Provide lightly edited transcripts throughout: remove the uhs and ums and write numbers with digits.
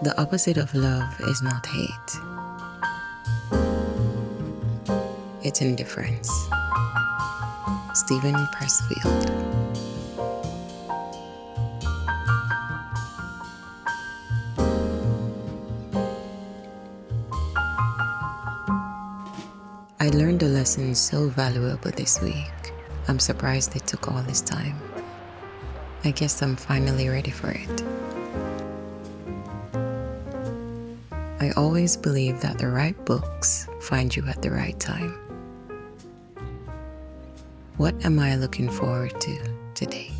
The opposite of love is not hate. It's indifference. Stephen Pressfield. I learned a lesson so valuable this week. I'm surprised it took all this time. I guess I'm finally ready for it. I always believe that the right books find you at the right time. What am I looking forward to today?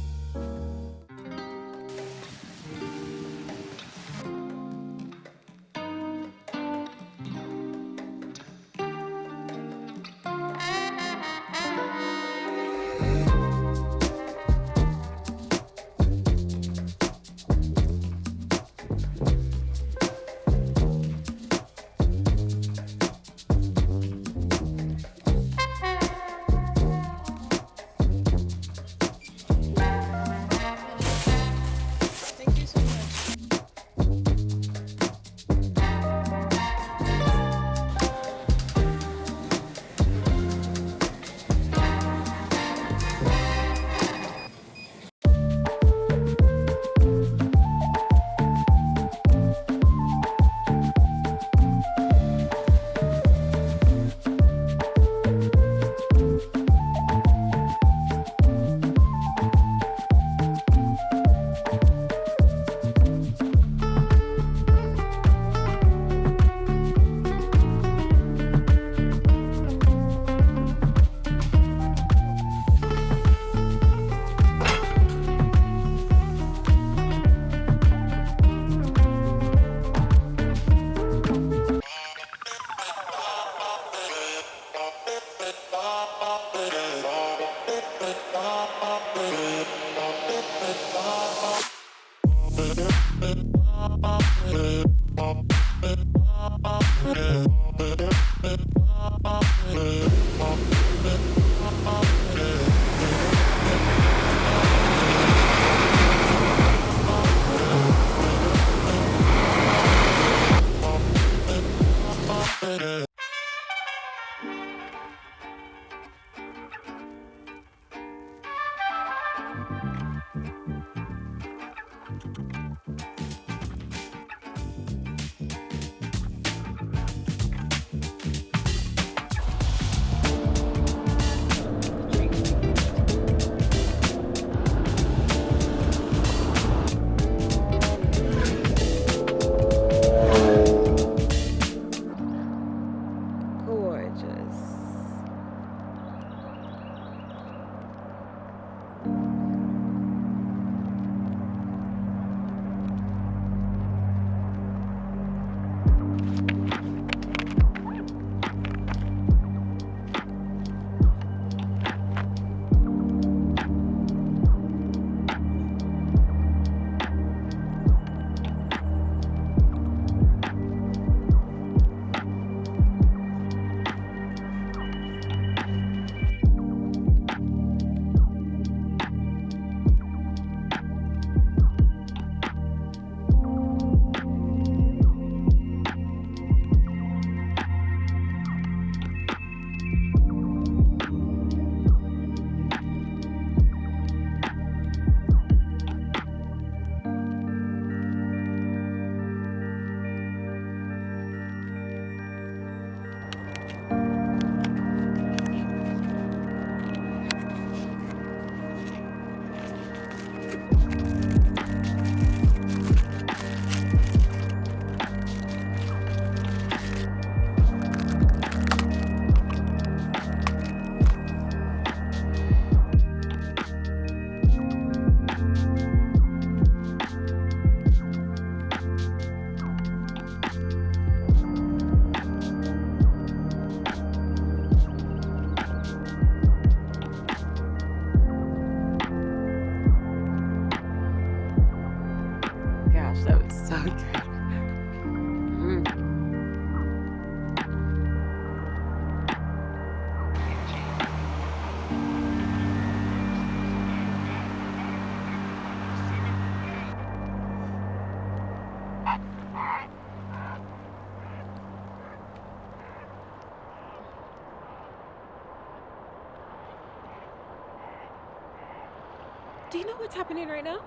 Do you know what's happening right now?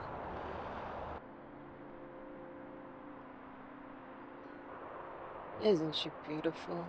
Isn't she beautiful?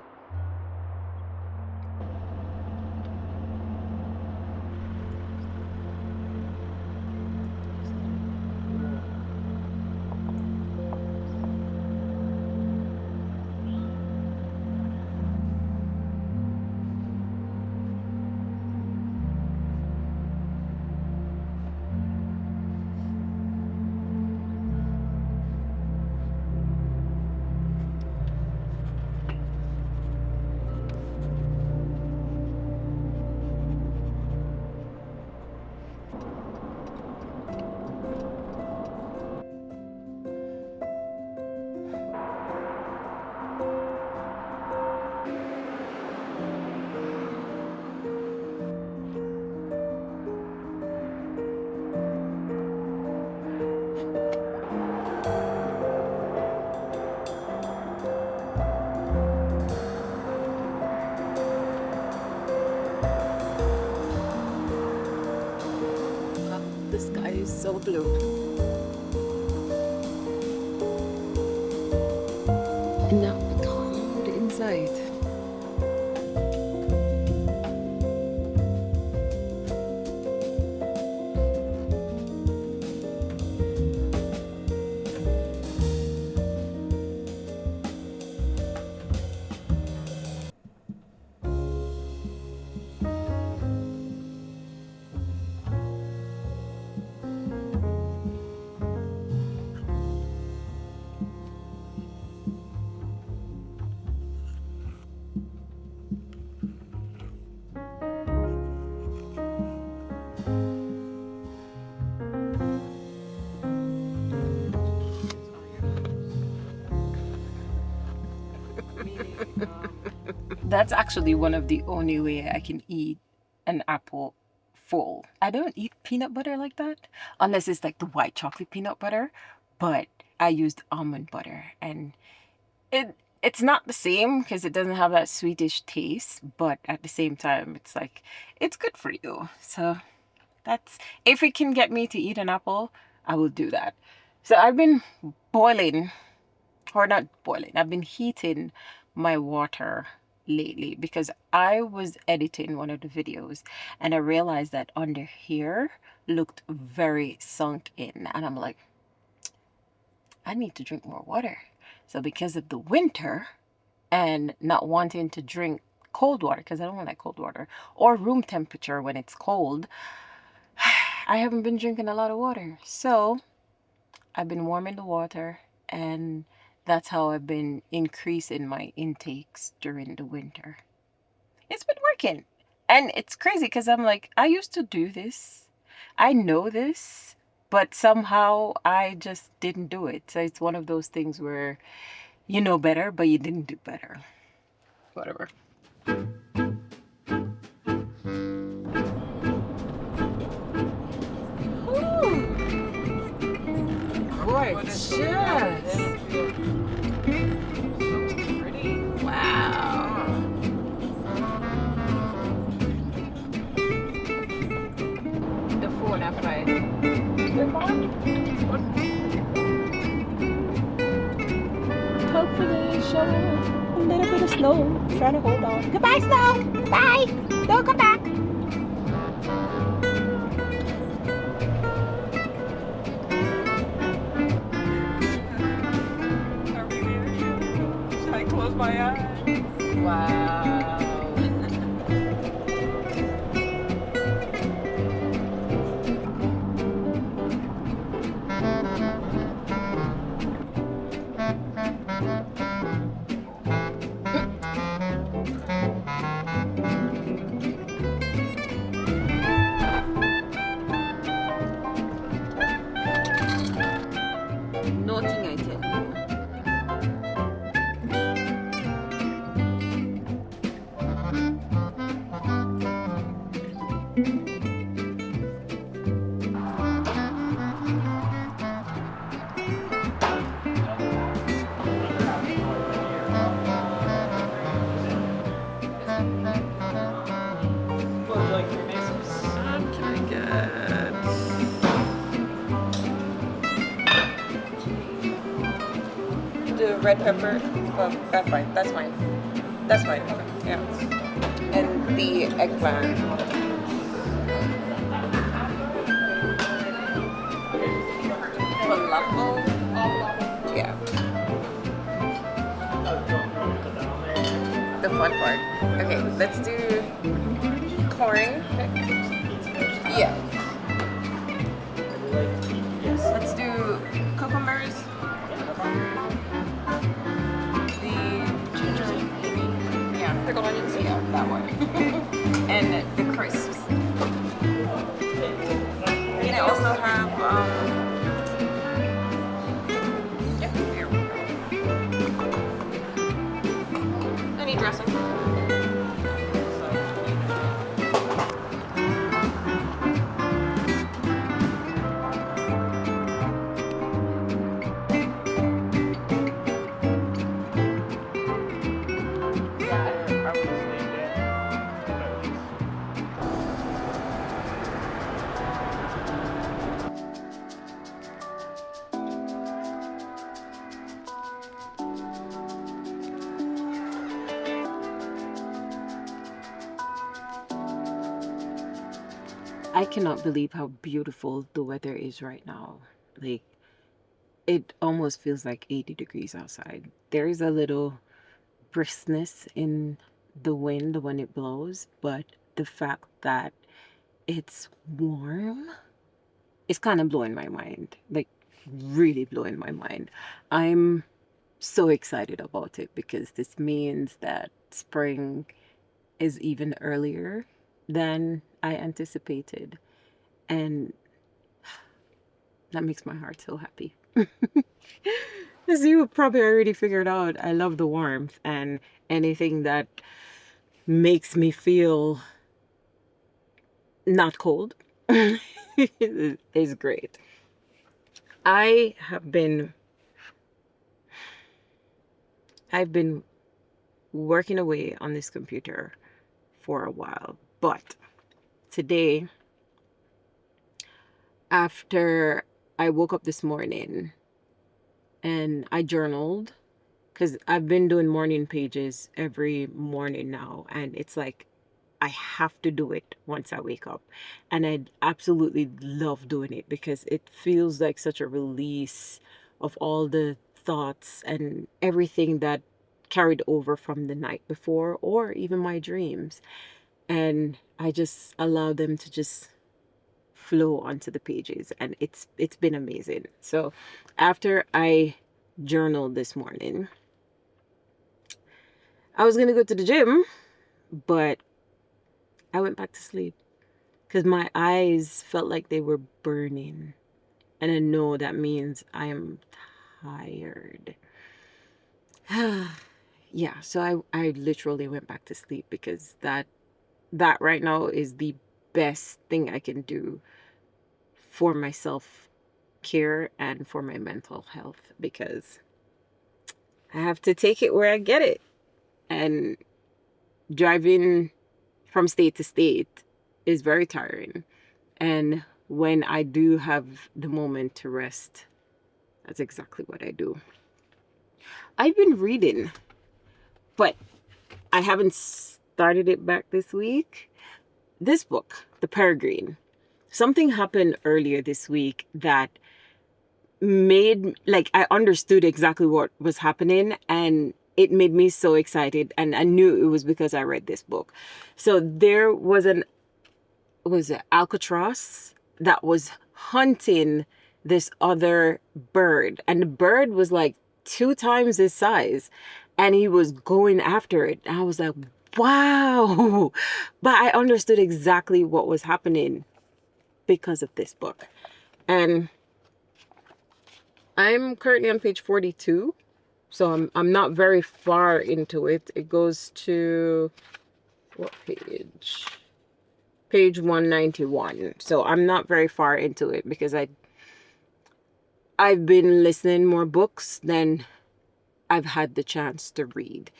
The sky is so blue. And now the calm inside. That's actually one of the only way I can eat an apple full. I don't eat peanut butter like that unless it's like the white chocolate peanut butter, but I used almond butter and it's not the same because it doesn't have that sweetish taste, but at the same time it's like it's good for you. So that's, if it can get me to eat an apple, I will do that. So I've been boiling, or not boiling, I've been heating my water lately because I was editing one of the videos and I realized that under here looked very sunk in, and I'm like, I need to drink more water. So because of the winter and not wanting to drink cold water, because I don't like cold water, or room temperature when it's cold, I haven't been drinking a lot of water. So I've been warming the water, and that's how I've been increasing my intakes during the winter. It's been working. And it's crazy because I'm like, I used to do this. I know this, but somehow I just didn't do it. So it's one of those things where you know better, but you didn't do better. Whatever. Gorgeous. Wow. The phone I find. Hopefully show a little bit of snow. Trying to hold on. Goodbye, snow. Bye. Don't come back. Should I close my eyes? Wow. Nothing, I tell you. the red pepper. Oh, that's fine. That's fine. That's fine. Yeah. And the eggplant. Falafel. Yeah. The fun part. Okay, let's do corn. Yeah. Let's do cucumbers. The ginger, yeah, pickled onions. Yeah, that one. And the crisps. Can I also have yeah, there we go. Any dressing? I cannot believe how beautiful the weather is right now. Like, it almost feels like 80 degrees outside. There is a little briskness in the wind when it blows, but the fact that it's warm is kind of blowing my mind. Like, really blowing my mind. I'm so excited about it because this means that spring is even earlier than I anticipated. And that makes my heart so happy. As you probably already figured out, I love the warmth, and anything that makes me feel not cold is great. I've been working away on this computer for a while, but today, after I woke up this morning and I journaled, because I've been doing morning pages every morning now, and it's like I have to do it once I wake up. And I absolutely love doing it because it feels like such a release of all the thoughts and everything that carried over from the night before or even my dreams. And I just allow them to just flow onto the pages, and it's been amazing. So after I journaled this morning, I was gonna go to the gym, but I went back to sleep because my eyes felt like they were burning, and I know that means I am tired. Yeah, so I literally went back to sleep because that right now is the best thing I can do for my self care and for my mental health, because I have to take it where I get it. And driving from state to state is very tiring. And when I do have the moment to rest, that's exactly what I do. I've been reading, but I haven't started it back this week. This book, The Peregrine. Something happened earlier this week that made, like, I understood exactly what was happening, and it made me so excited, and I knew it was because I read this book. So there was an albatross that was hunting this other bird, and the bird was like 2 times his size, and he was going after it. And I was like, wow. But I understood exactly what was happening because of this book. And I'm currently on page 42, so I'm not very far into it. It goes to what page? Page 191. So I'm not very far into it because I've been listening more books than I've had the chance to read.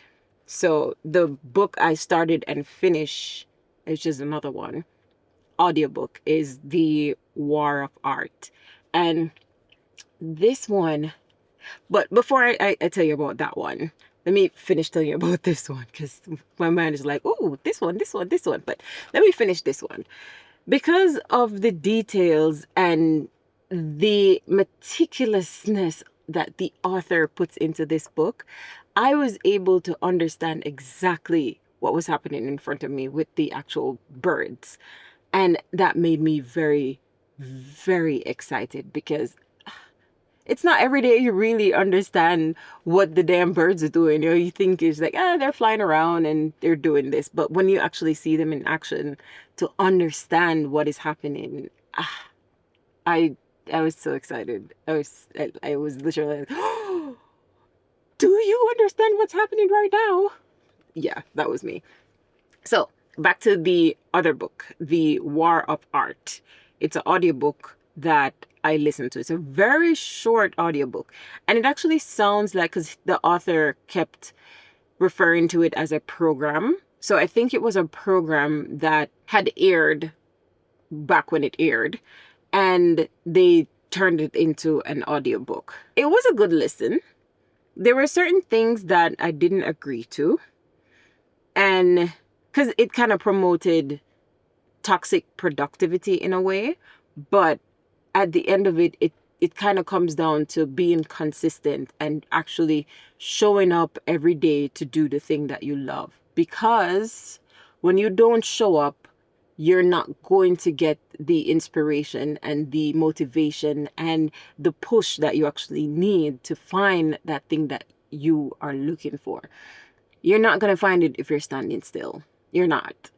So the book I started and finished, which is another one, audiobook, is The War of Art. And this one, But before I tell you about that one, let me finish telling you about this one, because my mind is like, oh, this one, this one, this one. But let me finish this one. Because of the details and the meticulousness that the author puts into this book, I was able to understand exactly what was happening in front of me with the actual birds. And that made me very, very excited, because it's not every day you really understand what the damn birds are doing. You know, you think it's like, they're flying around and they're doing this. But when you actually see them in action to understand what is happening, I was so excited. I was literally like, oh, do you understand what's happening right now? Yeah, that was me. So back to the other book, The War of Art. It's an audiobook that I listened to. It's a very short audiobook. And it actually sounds like, because the author kept referring to it as a program. So I think it was a program that had aired back when it aired, and they turned it into an audiobook. It was a good listen. There were certain things that I didn't agree to, and because it kind of promoted toxic productivity in a way, but at the end of it kind of comes down to being consistent and actually showing up every day to do the thing that you love. Because when you don't show up, you're not going to get the inspiration and the motivation and the push that you actually need to find that thing that you are looking for. You're not going to find it if you're standing still. You're not.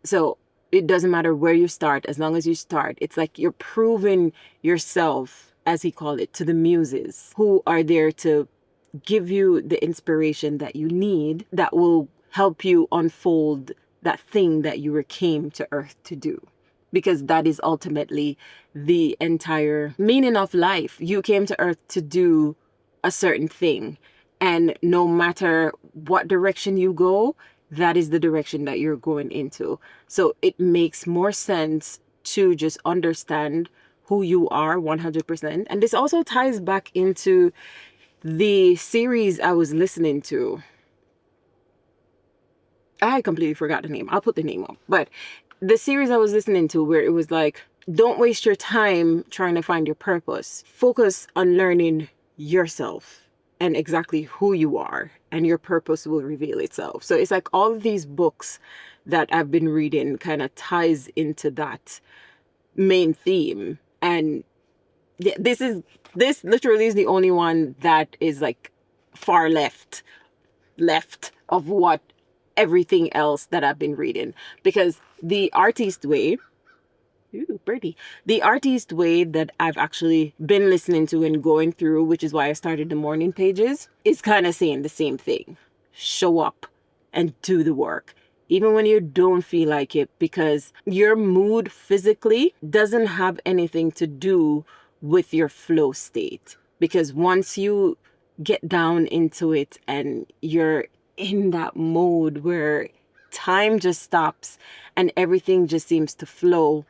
So it doesn't matter where you start, as long as you start. It's like you're proving yourself, as he called it, to the muses who are there to give you the inspiration that you need, that will help you unfold that thing that you came to earth to do. Because that is ultimately the entire meaning of life. You came to earth to do a certain thing. And no matter what direction you go, that is the direction that you're going into. So it makes more sense to just understand who you are 100%. And this also ties back into the series I was listening to. I completely forgot the name. I'll put the name up. But the series I was listening to, where it was like, don't waste your time trying to find your purpose. Focus on learning yourself and exactly who you are, and your purpose will reveal itself. So it's like all of these books that I've been reading kind of ties into that main theme. And this literally is the only one that is like far left of what everything else that I've been reading. Because the artist way, the artist way that I've actually been listening to and going through, which is why I started the morning pages, is kind of saying the same thing. Show up and do the work, even when you don't feel like it, because your mood physically doesn't have anything to do with your flow state. Because once you get down into it and you're in that mode where time just stops and everything just seems to flow,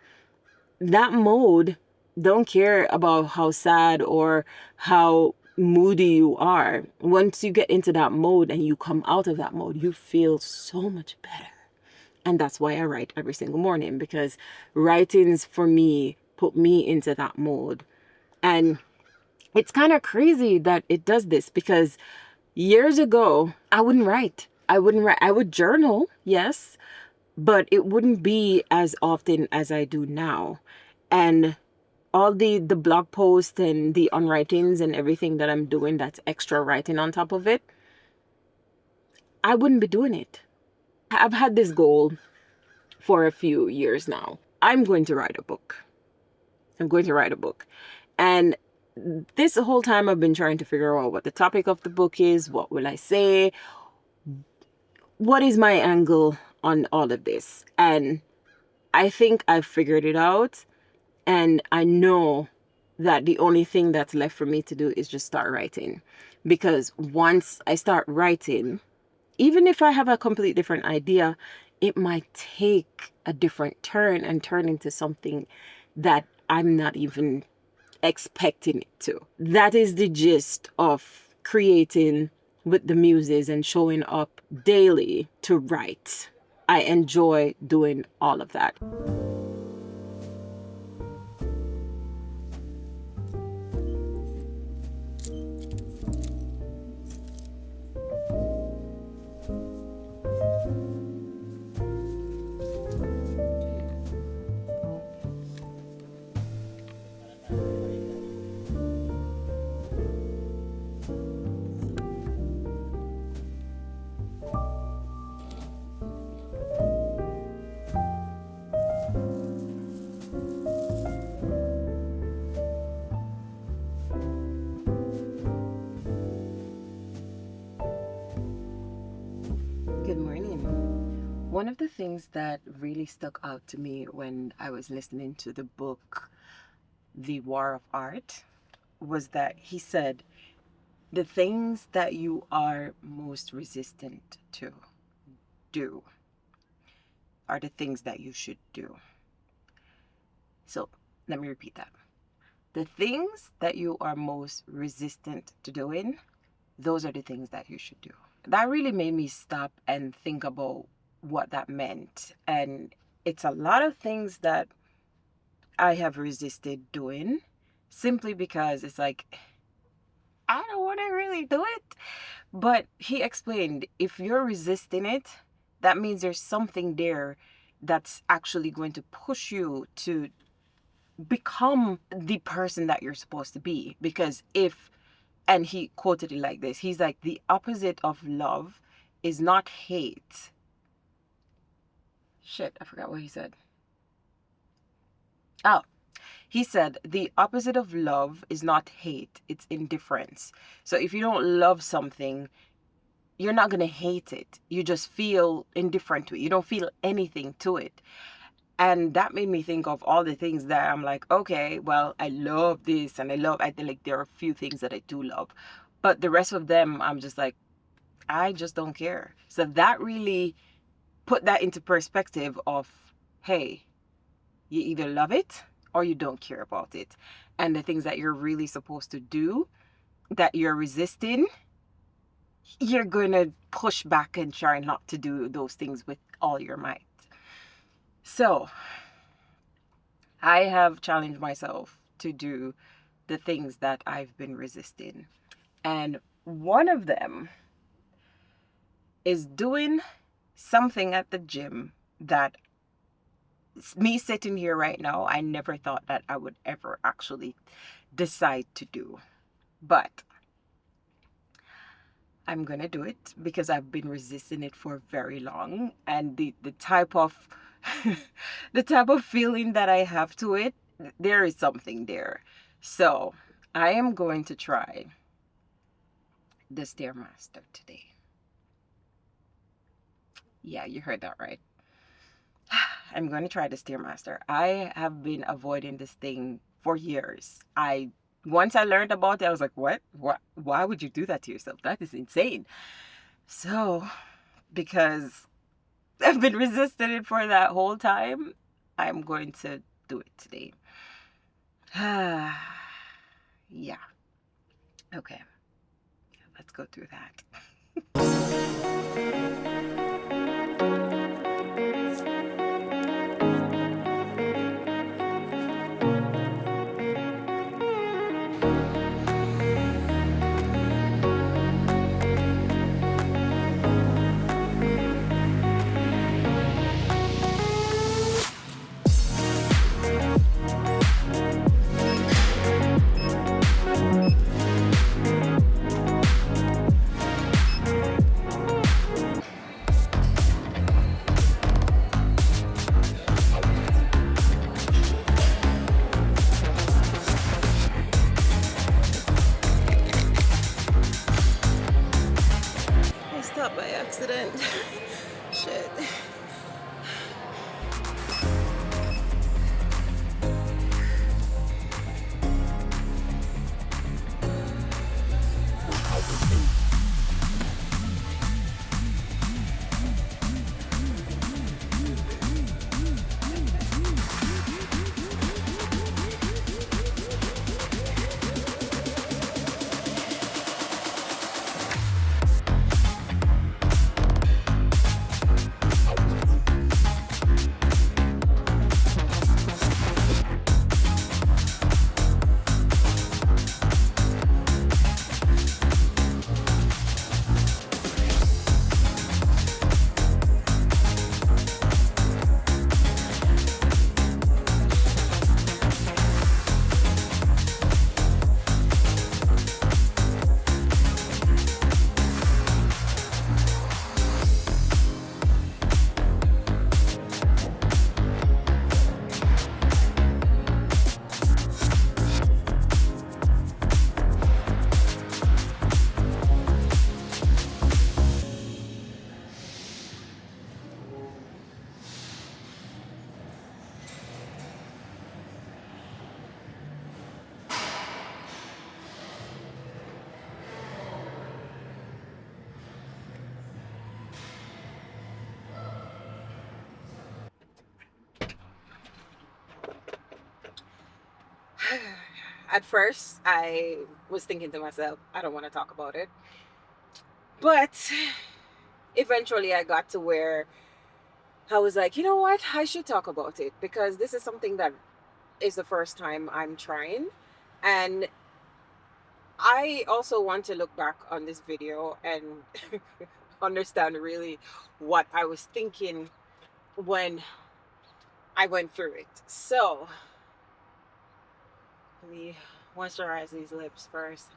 that mode don't care about how sad or how moody you are. Once you get into that mode and you come out of that mode, you feel so much better. And that's why I write every single morning, because writings for me put me into that mode. And it's kind of crazy that it does this, because years ago, I wouldn't write. I would journal, yes, but it wouldn't be as often as I do now. And all the blog posts and the unwritings and everything that I'm doing, that's extra writing on top of it, I wouldn't be doing it. I've had this goal for a few years now. I'm going to write a book. And this whole time I've been trying to figure out what the topic of the book is. What will I say? What is my angle on all of this? And I think I've figured it out. And I know that the only thing that's left for me to do is just start writing. Because once I start writing, even if I have a completely different idea, it might take a different turn and turn into something that I'm not even expecting it to. That is the gist of creating with the muses and showing up daily to write. I enjoy doing all of that. Good morning. One of the things that really stuck out to me when I was listening to the book, The War of Art, was that he said, the things that you are most resistant to do are the things that you should do. So let me repeat that. The things that you are most resistant to doing, those are the things that you should do. That really made me stop and think about what that meant. And it's a lot of things that I have resisted doing simply because it's like, I don't want to really do it. But he explained, if you're resisting it, that means there's something there that's actually going to push you to become the person that you're supposed to be. Because and he quoted it like this, he's like, the opposite of love is not hate. Shit, I forgot what he said. Oh, he said, the opposite of love is not hate, it's indifference. So if you don't love something, you're not going to hate it. You just feel indifferent to it. You don't feel anything to it. And that made me think of all the things that I'm like, okay, well, I love this and I feel like there are a few things that I do love. But the rest of them, I'm just like, I just don't care. So that really put that into perspective of, hey, you either love it or you don't care about it. And the things that you're really supposed to do, that you're resisting, you're going to push back and try not to do those things with all your might. So I have challenged myself to do the things that I've been resisting. And one of them is doing something at the gym that me sitting here right now, I never thought that I would ever actually decide to do. But I'm going to do it because I've been resisting it for very long. And the type of the type of feeling that I have to it, there is something there. So I am going to try the StairMaster today. Yeah, you heard that right. I'm going to try the StairMaster. I have been avoiding this thing for years. Once I learned about it, I was like, what? Why would you do that to yourself? That is insane. So, because I've been resisting it for that whole time, I'm going to do it today. Yeah. Okay. Let's go through that. By accident. Shit. At first, I was thinking to myself, I don't want to talk about it. But eventually, I got to where I was like, you know what? I should talk about it because this is something that is the first time I'm trying. And I also want to look back on this video and understand really what I was thinking when I went through it. So, let me moisturize these lips first.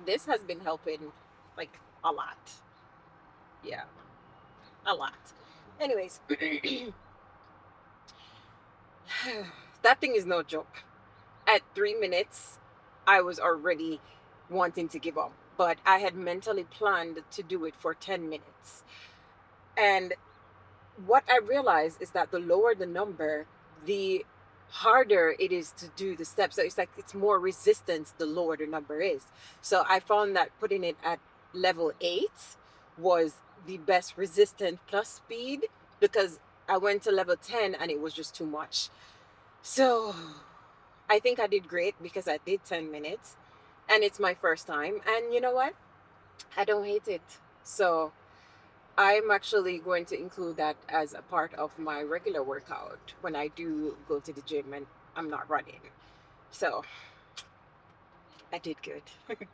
This has been helping like a lot. Yeah, a lot. Anyways, that thing is no joke. At 3 minutes, I was already wanting to give up, but I had mentally planned to do it for 10 minutes. And what I realized is that the lower the number, the harder it is to do the steps. So it's like it's more resistance the lower the number is. So I found that putting it at level 8 was the best resistance plus speed because I went to level 10 and it was just too much. So I think I did great because I did 10 minutes and it's my first time. And you know what? I don't hate it. So I'm actually going to include that as a part of my regular workout when I do go to the gym and I'm not running. So I did good. Okay.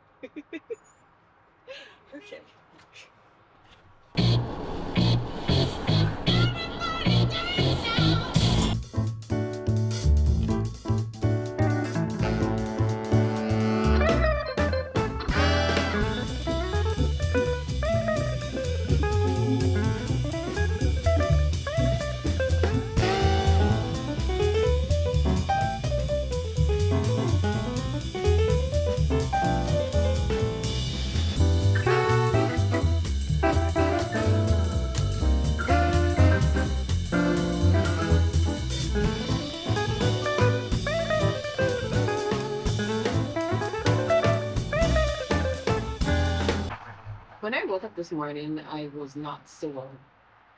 When I woke up this morning, I was not sore.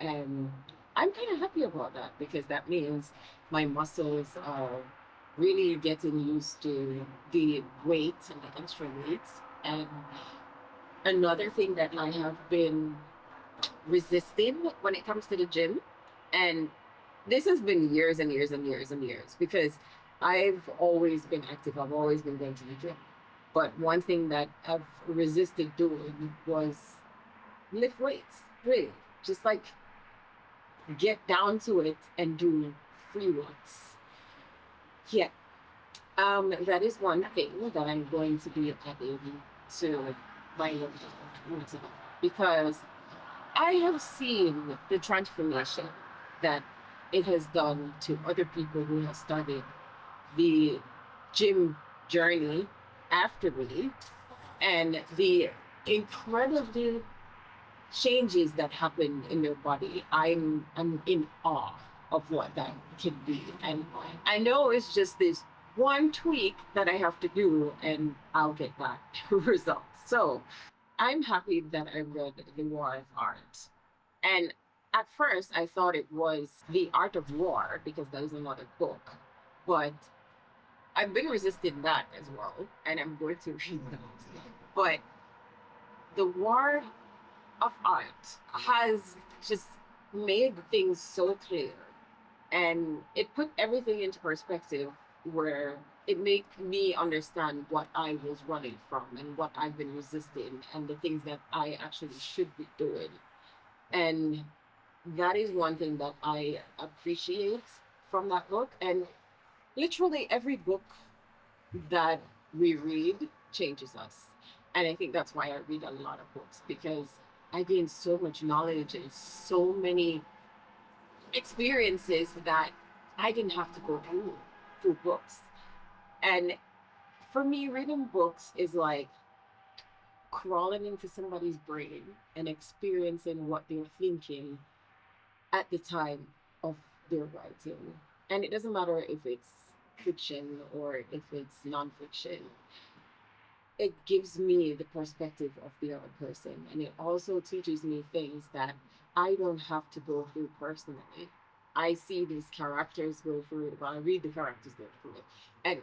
And I'm kind of happy about that because that means my muscles are really getting used to the weight and the extra weights. And another thing that I have been resisting when it comes to the gym, and this has been years and years and years and years because I've always been active, I've always been going to the gym. But one thing that I've resisted doing was lift weights, really. Just like get down to it and do free weights. Yeah. That is one thing that I'm going to be adding to my workout routine because I have seen the transformation that it has done to other people who have started the gym journey after me and the incredible changes that happen in their body. I'm in awe of what that can be. And I know it's just this one tweak that I have to do and I'll get that result. So I'm happy that I read The War of Art. And at first I thought it was The Art of War because that is another book. But I've been resisting that as well. And I'm going to read that. But The War of Art has just made things so clear and it put everything into perspective where it made me understand what I was running from and what I've been resisting and the things that I actually should be doing. And that is one thing that I appreciate from that book. And literally every book that we read changes us. And I think that's why I read a lot of books because I gain so much knowledge and so many experiences that I didn't have to go through books. And for me, reading books is like crawling into somebody's brain and experiencing what they're thinking at the time of their writing. And it doesn't matter if it's fiction or if it's nonfiction. It gives me the perspective of the other person. And it also teaches me things that I don't have to go through personally. I see these characters go through it, well, I read the characters go through it. And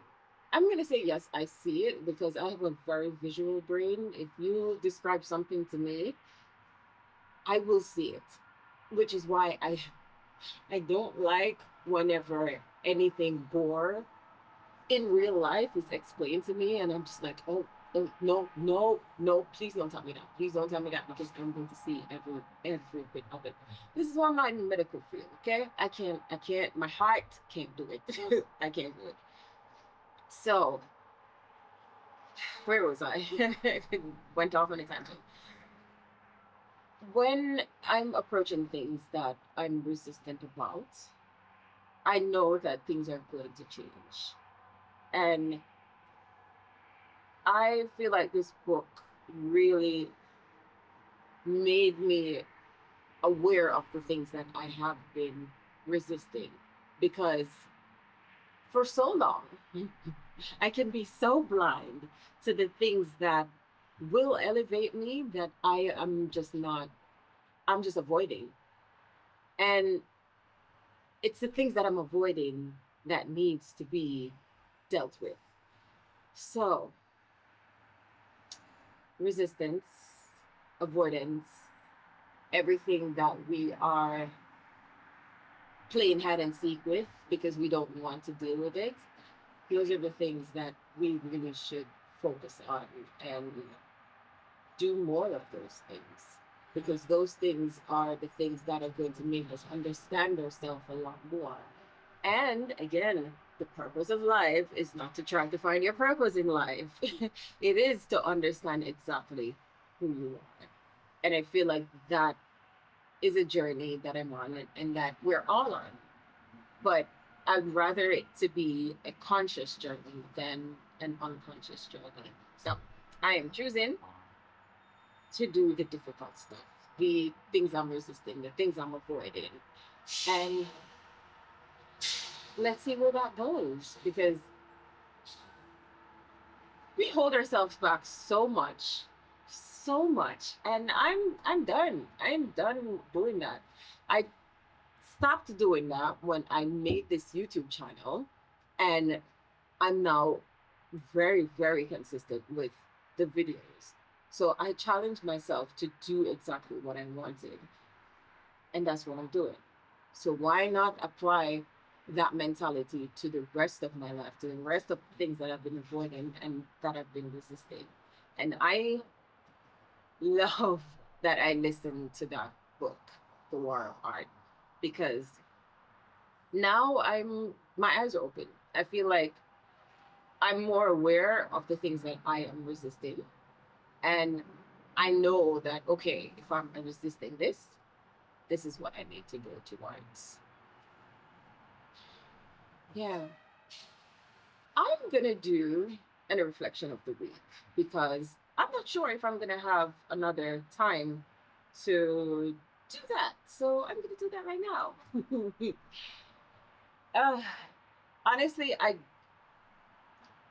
I'm going to say, yes, I see it because I have a very visual brain. If you describe something to me, I will see it, which is why I don't like whenever anything gore in real life is explained to me, and I'm just like, oh, oh no, no, no, please don't tell me that. Please don't tell me that because I'm going to see every bit of it. This is why I'm not in the medical field, okay? I can't, my heart can't do it. I can't do it. So, where was I? Went off on a tangent. When I'm approaching things that I'm resistant about, I know that things are going to change. And I feel like this book really made me aware of the things that I have been resisting, because for so long I can be so blind to the things that will elevate me that I am just not, I'm just avoiding. And it's the things that I'm avoiding that needs to be dealt with. So, resistance, avoidance, everything that we are playing hide and seek with because we don't want to deal with it, those are the things that we really should focus on and do more of those things, because those things are the things that are going to make us understand ourselves a lot more. And again, the purpose of life is not to try to find your purpose in life. It is to understand exactly who you are. And I feel like that is a journey that I'm on, and that we're all on. But I'd rather it to be a conscious journey than an unconscious journey. So I am choosing to do the difficult stuff, the things I'm resisting, the things I'm avoiding. And let's see where that goes, because we hold ourselves back so much, so much. And I'm done. I'm done doing that. I stopped doing that when I made this YouTube channel, and I'm now very, very consistent with the videos. So I challenged myself to do exactly what I wanted, and that's what I'm doing. So why not apply that mentality to the rest of my life, to the rest of the things that I've been avoiding and that I've been resisting? And I love that I listened to that book, The War of Art, because now my eyes are open. I feel like I'm more aware of the things that I am resisting. And I know that, okay, if I'm resisting this is what I need to go towards. Yeah. I'm going to do a reflection of the week, because I'm not sure if I'm going to have another time to do that. So I'm going to do that right now. uh, honestly,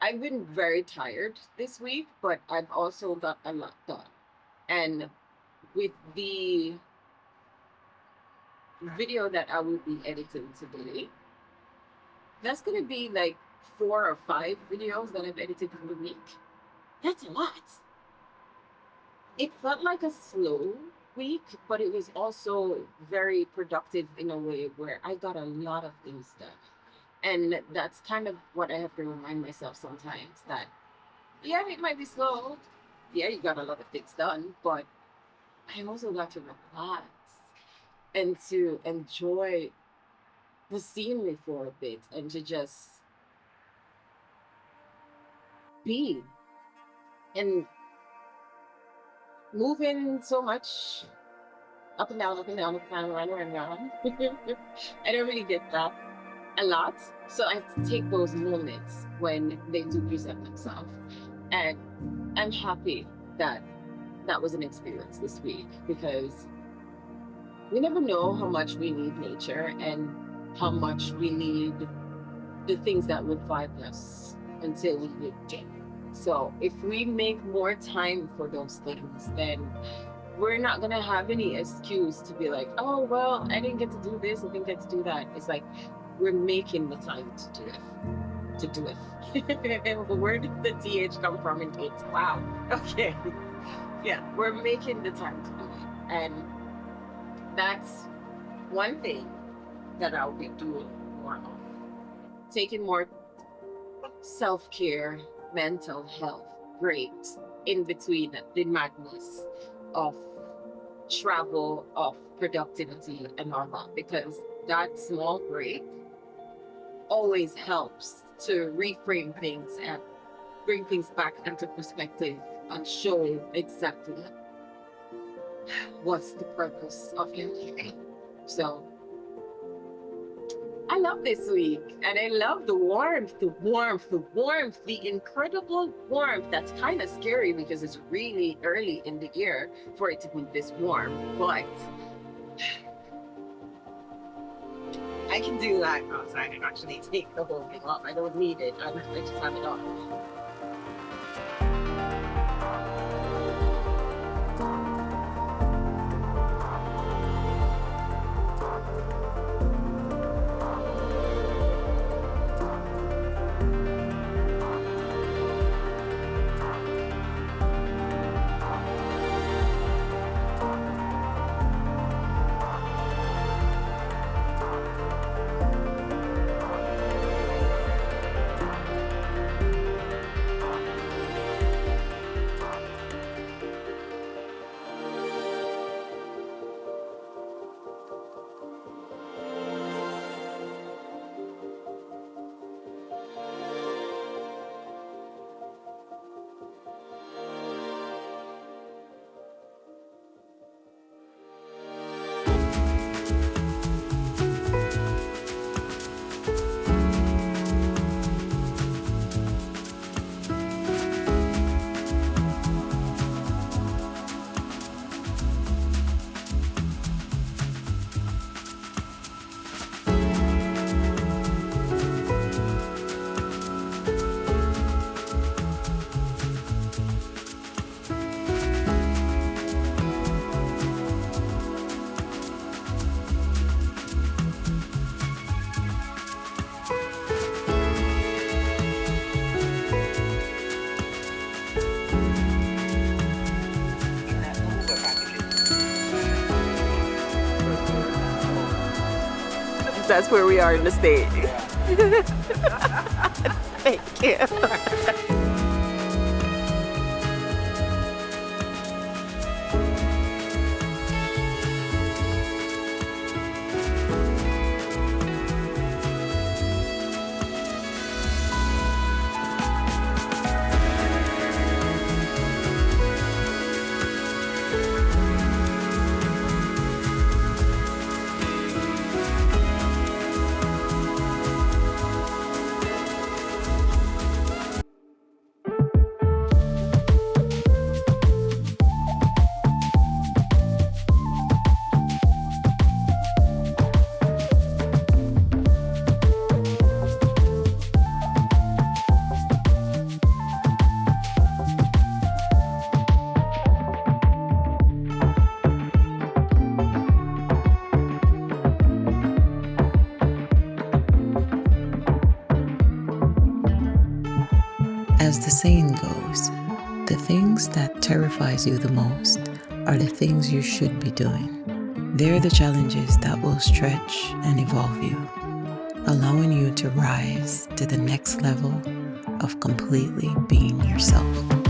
I've been very tired this week, but I've also got a lot done. And with the video that I will be editing today, that's going to be like 4 or 5 videos that I've edited in the week. That's a lot. It felt like a slow week, but it was also very productive in a way where I got a lot of things done. And that's kind of what I have to remind myself sometimes, that, yeah, it might be slow. Yeah, you got a lot of things done, but I also got to relax and to enjoy the scenery for a bit and to just be. And moving so much up and down, up and down, up and down, around and around. I don't really get that a lot. So I have to take those moments when they do present themselves. And I'm happy that that was an experience this week, because we never know how much we need nature and how much we need the things that revive us until we get. So if we make more time for those things, then we're not gonna have any excuse to be like, oh well, I didn't get to do this, I didn't get to do that. It's like we're making the time to do it. To do it. Where did the TH come from in it? Wow. Okay. Yeah, we're making the time to do it. And that's one thing that I'll be doing more of. Taking more self-care, mental health breaks in between the madness of travel, of productivity, and all that, because that small break always helps to reframe things and bring things back into perspective and show exactly what's the purpose of your living. So I love this week, and I love the warmth, the incredible warmth. That's kind of scary because it's really early in the year for it to be this warm, but I can do that outside and actually take the whole thing off. I don't need it. I just have it off. That's where we are in the state. Thank you. As the saying goes, the things that terrifies you the most are the things you should be doing. They're the challenges that will stretch and evolve you, allowing you to rise to the next level of completely being yourself.